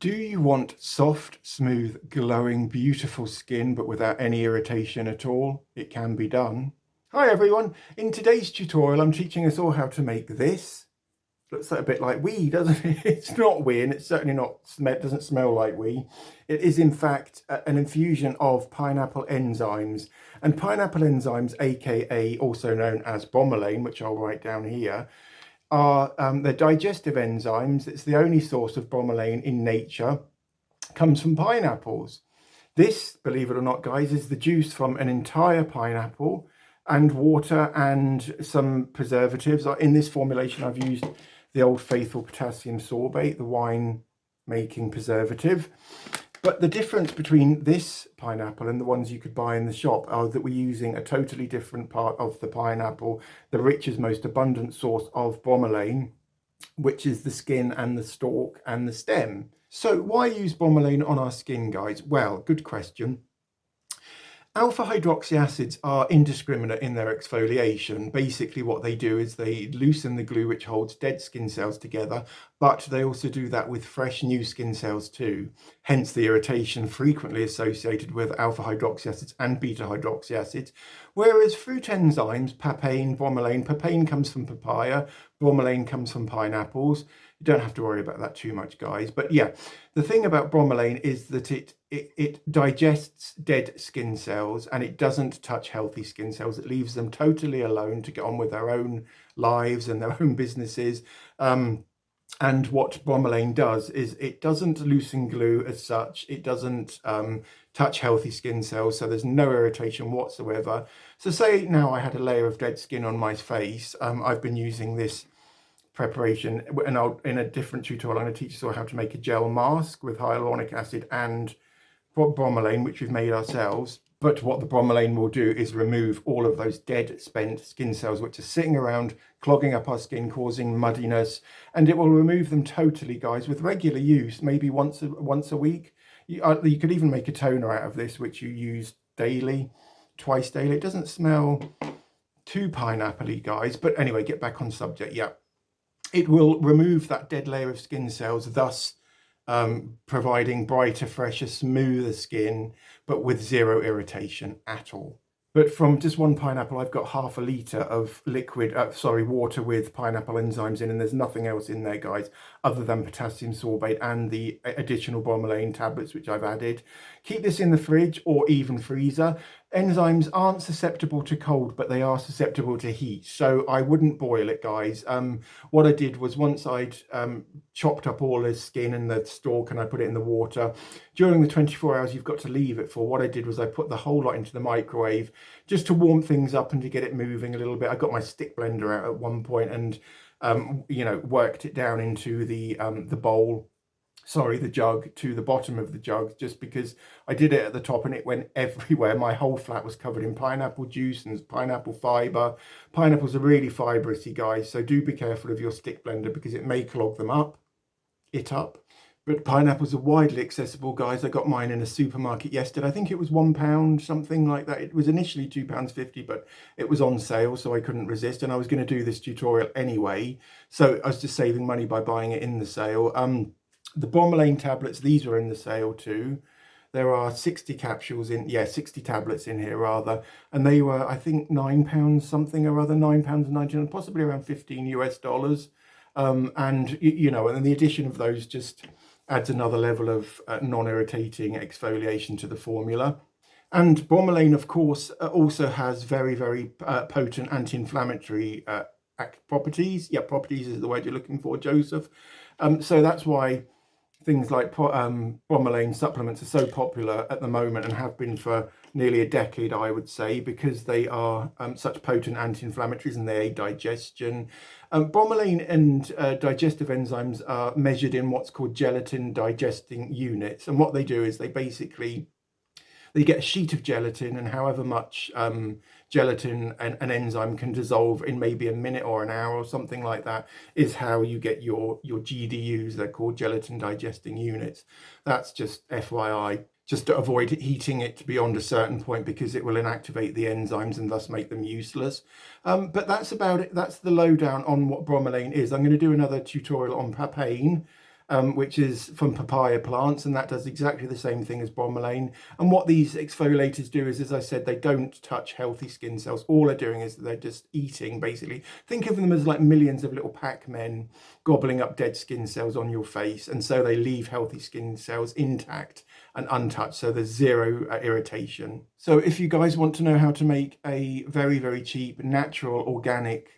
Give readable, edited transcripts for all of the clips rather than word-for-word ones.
Do you want soft, smooth, glowing, beautiful skin but without any irritation at all? It can be done. Hi everyone, in today's tutorial I'm teaching us all how to make this. Looks a bit like wee, doesn't it? It's not wee, and it's certainly not, doesn't smell like wee. It is in fact an infusion of pineapple enzymes. And pineapple enzymes, aka also known as bromelain, which I'll write down here, are they're digestive enzymes. It's the only source of bromelain in nature. Comes from pineapples. This, believe it or not, guys, is the juice from an entire pineapple, and water and some preservatives. In this formulation I've used the Old Faithful potassium sorbate, the wine making preservative. But the difference between this pineapple and the ones you could buy in the shop are that we're using a totally different part of the pineapple, the richest, most abundant source of bromelain, which is the skin and the stalk and the stem. So why use bromelain on our skin, guys? Well, good question. Alpha hydroxy acids are indiscriminate in their exfoliation. Basically what they do is they loosen the glue which holds dead skin cells together, but they also do that with fresh new skin cells too. Hence the irritation frequently associated with alpha hydroxy acids and beta hydroxy acids. Whereas fruit enzymes, papain, bromelain, papain comes from papaya, bromelain comes from pineapples. You don't have to worry about that too much, guys. But yeah, the thing about bromelain is that it digests dead skin cells and it doesn't touch healthy skin cells. It leaves them totally alone to get on with their own lives and their own businesses. And what bromelain does is it doesn't loosen glue as such. It doesn't touch healthy skin cells, so there's no irritation whatsoever. So say now I had a layer of dead skin on my face. I've been using this preparation, and in a different tutorial I'm going to teach you all how to make a gel mask with hyaluronic acid and bromelain, which we've made ourselves. But what the bromelain will do is remove all of those dead, spent skin cells which are sitting around, clogging up our skin, causing muddiness, and it will remove them totally, guys, with regular use, maybe once a week. You could even make a toner out of this, which you use daily, twice daily. It doesn't smell too pineapple-y, guys, but anyway, get back on subject. Yeah, it will remove that dead layer of skin cells, thus providing brighter, fresher, smoother skin, but with zero irritation at all. But from just one pineapple, I've got half a litre of water with pineapple enzymes in, and there's nothing else in there, guys, other than potassium sorbate and the additional bromelain tablets, which I've added. Keep this in the fridge or even freezer. Enzymes aren't susceptible to cold, but they are susceptible to heat. So I wouldn't boil it, guys. What I did was once I'd chopped up all the skin and the stalk and I put it in the water, during the 24 hours you've got to leave it for, what I did was I put the whole lot into the microwave just to warm things up and to get it moving a little bit. I got my stick blender out at one point and, worked it down into the bowl. Sorry, the jug, to the bottom of the jug, just because I did it at the top and it went everywhere. My whole flat was covered in pineapple juice and pineapple fibre. Pineapples are really fibrous, guys, so do be careful of your stick blender because it may clog them up. But pineapples are widely accessible, guys. I got mine in a supermarket yesterday. I think it was £1, something like that. It was initially £2.50, but it was on sale, so I couldn't resist. And I was going to do this tutorial anyway, so I was just saving money by buying it in the sale. The bromelain tablets, these were in the sale too. There are 60 capsules in, 60 tablets in here rather, and they were, I think, £9 something or other, £9.99, possibly around $15 US. And and the addition of those just adds another level of non-irritating exfoliation to the formula. And bromelain, of course, also has very, very potent anti-inflammatory properties. Yeah, properties is the word you're looking for, Joseph. So that's why things like bromelain supplements are so popular at the moment and have been for nearly a decade, I would say, because they are such potent anti-inflammatories and they aid digestion. Bromelain and digestive enzymes are measured in what's called gelatin digesting units. And what they do is they get a sheet of gelatin, and however much gelatin an enzyme can dissolve in maybe a minute or an hour or something like that is how you get your GDUs. They're called gelatin digesting units. That's just FYI, just to avoid heating it beyond a certain point because it will inactivate the enzymes and thus make them useless. But that's about it. That's the lowdown on what bromelain is. I'm going to do another tutorial on papain. which is from papaya plants, and that does exactly the same thing as bromelain. And what these exfoliators do is, as I said, they don't touch healthy skin cells. All they're doing is they're just eating, basically. Think of them as like millions of little Pac-Men gobbling up dead skin cells on your face, and so they leave healthy skin cells intact and untouched, so there's zero irritation. So if you guys want to know how to make a very, very cheap, natural, organic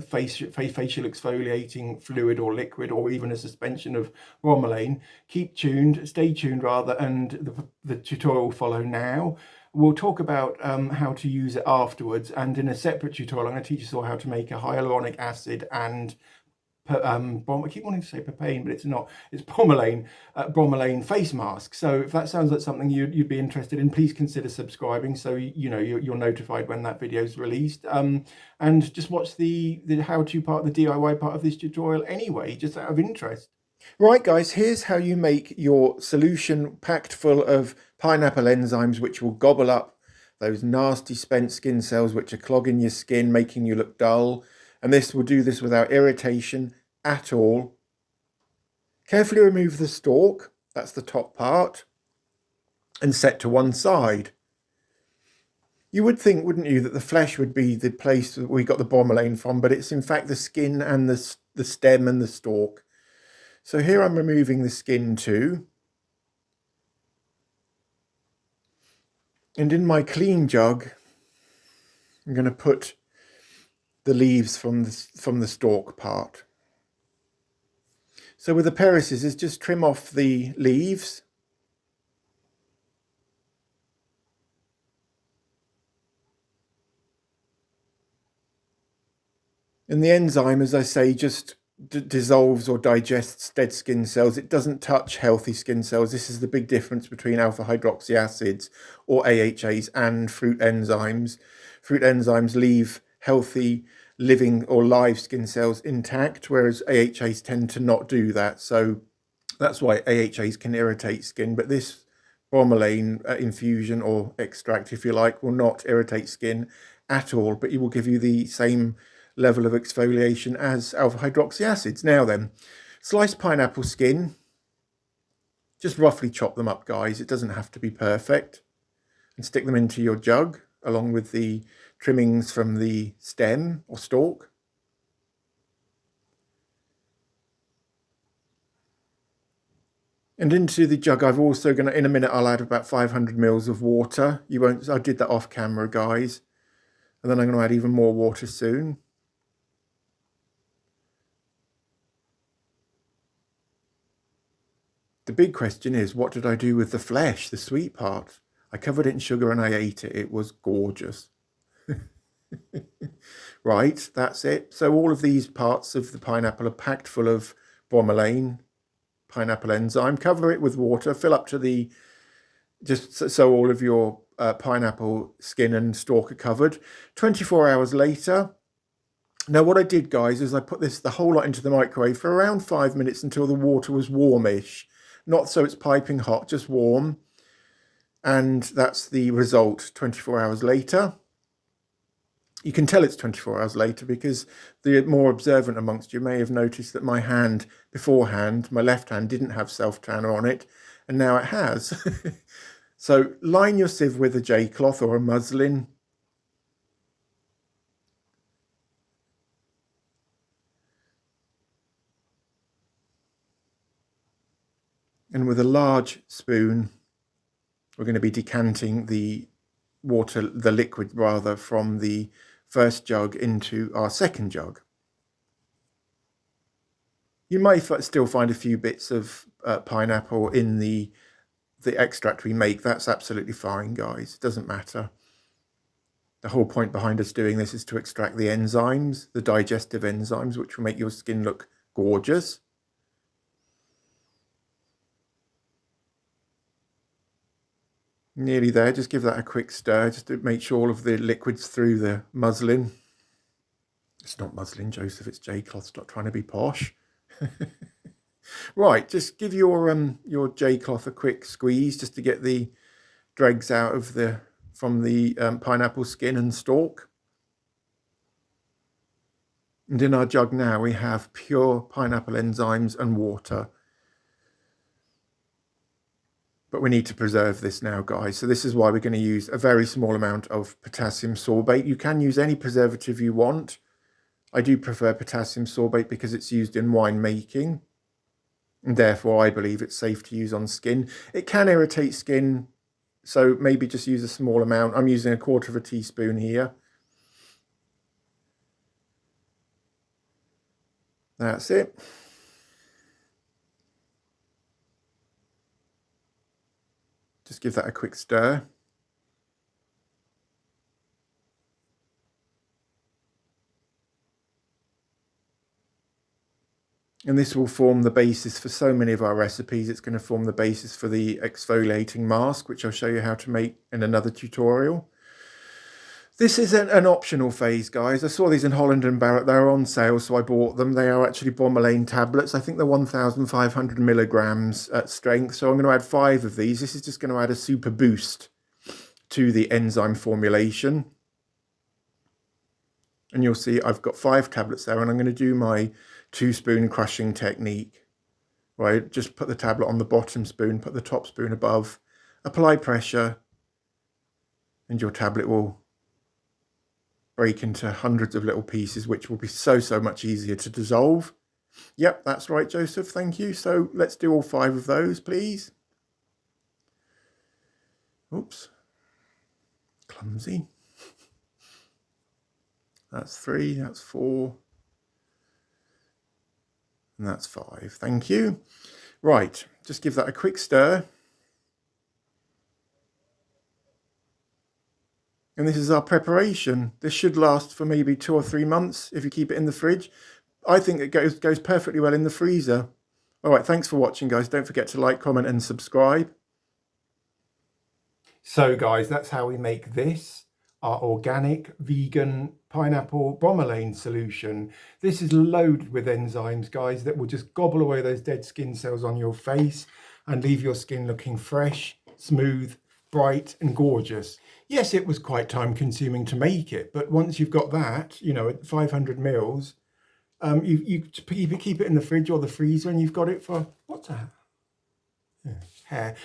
facial exfoliating fluid or liquid, or even a suspension of bromelain, stay tuned rather, and the tutorial will follow now. We'll talk about how to use it afterwards, and in a separate tutorial I'm going to teach you all how to make a hyaluronic acid and I keep wanting to say papain, but it's not. It's bromelain face mask. So if that sounds like something you'd be interested in, please consider subscribing so you're notified when that video is released. And just watch the how-to part, the DIY part of this tutorial anyway, just out of interest. Right, guys, here's how you make your solution packed full of pineapple enzymes, which will gobble up those nasty spent skin cells which are clogging your skin, making you look dull. And this will do this without irritation at all. Carefully remove the stalk, that's the top part, and set to one side. You would think, wouldn't you, that the flesh would be the place that we got the bromelain from, but it's in fact the skin and the stem and the stalk. So here I'm removing the skin too. And in my clean jug, I'm going to put the leaves from the stalk part. So with a pair of scissors, just trim off the leaves. And the enzyme, as I say, just dissolves or digests dead skin cells. It doesn't touch healthy skin cells. This is the big difference between alpha hydroxy acids or AHAs and fruit enzymes. Fruit enzymes leave healthy living or live skin cells intact, whereas AHAs tend to not do that. So that's why AHAs can irritate skin, but this bromelain infusion or extract, if you like, will not irritate skin at all, but it will give you the same level of exfoliation as alpha hydroxy acids. Now then, sliced pineapple skin, just roughly chop them up, guys. It doesn't have to be perfect, and stick them into your jug along with the trimmings from the stem or stalk. And into the jug I've also going to, in a minute I'll add about 500 mils of water. You won't, I did that off camera, guys. And then I'm going to add even more water soon. The big question is, what did I do with the flesh, the sweet part? I covered it in sugar and I ate it. It was gorgeous. Right, that's it. So all of these parts of the pineapple are packed full of bromelain, pineapple enzyme. Cover it with water, fill up to the, just so all of your pineapple skin and stalk are covered. 24 hours later. Now what I did, guys, is I put the whole lot into the microwave for around 5 minutes until the water was warmish. Not so it's piping hot, just warm. And that's the result 24 hours later. You can tell it's 24 hours later because the more observant amongst you may have noticed that my hand beforehand, my left hand, didn't have self-tanner on it, and now it has. So line your sieve with a J-cloth or a muslin. And with a large spoon, we're going to be decanting the water, the liquid rather, from the first jug into our second jug. You may still find a few bits of pineapple in the extract we make. That's absolutely fine, guys. It doesn't matter. The whole point behind us doing this is to extract the enzymes, the digestive enzymes, which will make your skin look gorgeous. Nearly there. Just give that a quick stir just to make sure all of the liquid's through the muslin. It's not muslin, Joseph, it's J-cloth. Stop trying to be posh. Right, just give your J-cloth a quick squeeze just to get the dregs out of from the pineapple skin and stalk. And in our jug now we have pure pineapple enzymes and water. But we need to preserve this now, guys. So this is why we're going to use a very small amount of potassium sorbate. You can use any preservative you want. I do prefer potassium sorbate because it's used in wine making. And therefore, I believe it's safe to use on skin. It can irritate skin, so maybe just use a small amount. I'm using 1/4 teaspoon here. That's it. Just give that a quick stir. And this will form the basis for so many of our recipes. It's going to form the basis for the exfoliating mask, which I'll show you how to make in another tutorial. This is an optional phase, guys. I saw these in Holland and Barrett. They're on sale, so I bought them. They are actually Bromelain tablets. I think they're 1,500 milligrams at strength. So I'm going to add 5 of these. This is just going to add a super boost to the enzyme formulation. And you'll see I've got 5 tablets there, and I'm going to do my 2-spoon crushing technique. Right, just put the tablet on the bottom spoon, put the top spoon above, apply pressure, and your tablet will break into hundreds of little pieces, which will be so much easier to dissolve. Yep, that's right, Joseph, thank you. So let's do all 5 of those, please. Oops, clumsy. That's 3, that's 4, and that's 5. Thank you. Right, just give that a quick stir. And this is our preparation. This should last for maybe 2 or 3 months if you keep it in the fridge. I think it goes perfectly well in the freezer. All right, thanks for watching, guys. Don't forget to like, comment, and subscribe. So, guys, that's how we make this, our organic, vegan, pineapple bromelain solution. This is loaded with enzymes, guys, that will just gobble away those dead skin cells on your face and leave your skin looking fresh, smooth, bright and gorgeous. Yes, it was quite time consuming to make it, but once you've got that, you know, at 500 mils, you keep it in the fridge or the freezer, and you've got it for, what's that? Hair.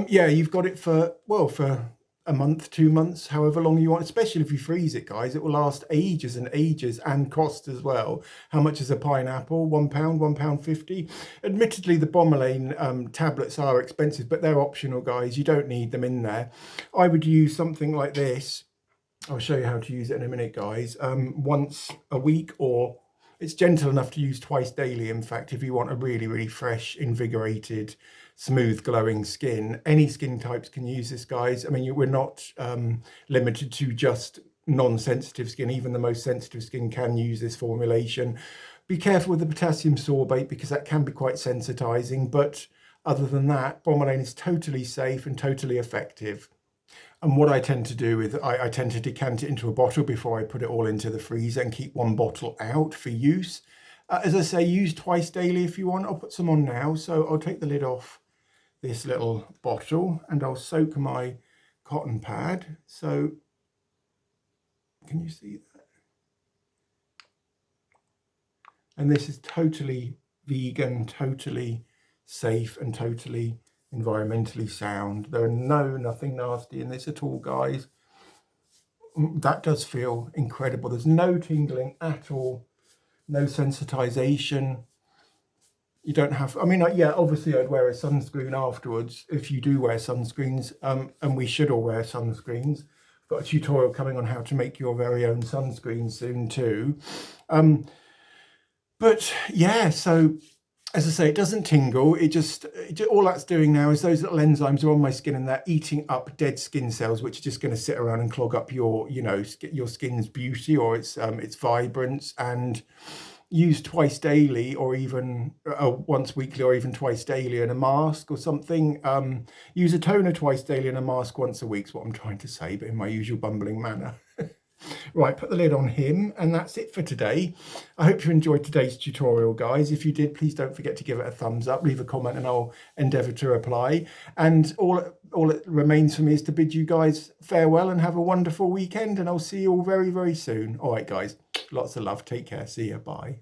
Yeah, you've got it for, well, for a month, 2 months, however long you want, especially if you freeze it, guys. It will last ages and ages, and cost as well. How much is a pineapple? £1, £1.50. Admittedly, the bromelain tablets are expensive, but they're optional, guys. You don't need them in there. I would use something like this. I'll show you how to use it in a minute, guys. Once a week, or it's gentle enough to use twice daily, in fact, if you want a really fresh, invigorated, smooth, glowing skin. Any skin types can use this, guys. I mean, we're not limited to just non-sensitive skin. Even the most sensitive skin can use this formulation. Be careful with the potassium sorbate because that can be quite sensitizing. But other than that, bromelain is totally safe and totally effective. And what I tend to do is I tend to decant it into a bottle before I put it all into the freezer and keep 1 bottle out for use. As I say, use twice daily if you want. I'll put some on now. So I'll take the lid off this little bottle and I'll soak my cotton pad. So can you see that? And this is totally vegan, totally safe and totally environmentally sound. There are nothing nasty in this at all, guys. That does feel incredible. There's no tingling at all, no sensitization. You don't have, I mean, yeah, obviously I'd wear a sunscreen afterwards if you do wear sunscreens, and we should all wear sunscreens. I've got a tutorial coming on how to make your very own sunscreen soon too. But yeah, so as I say, it doesn't tingle. All that's doing now is those little enzymes are on my skin and they're eating up dead skin cells, which are just going to sit around and clog up your, you know, your skin's beauty or its vibrance. And use twice daily, or even once weekly, or even twice daily in a mask or something. Use a toner twice daily and a mask once a week is what I'm trying to say, but in my usual bumbling manner. Right, put the lid on him, and that's it for today. I hope you enjoyed today's tutorial, guys. If you did, please don't forget to give it a thumbs up, leave a comment, and I'll endeavour to reply. And all it remains for me is to bid you guys farewell and have a wonderful weekend, and I'll see you all very soon. All right, guys, lots of love. Take care. See you. Bye.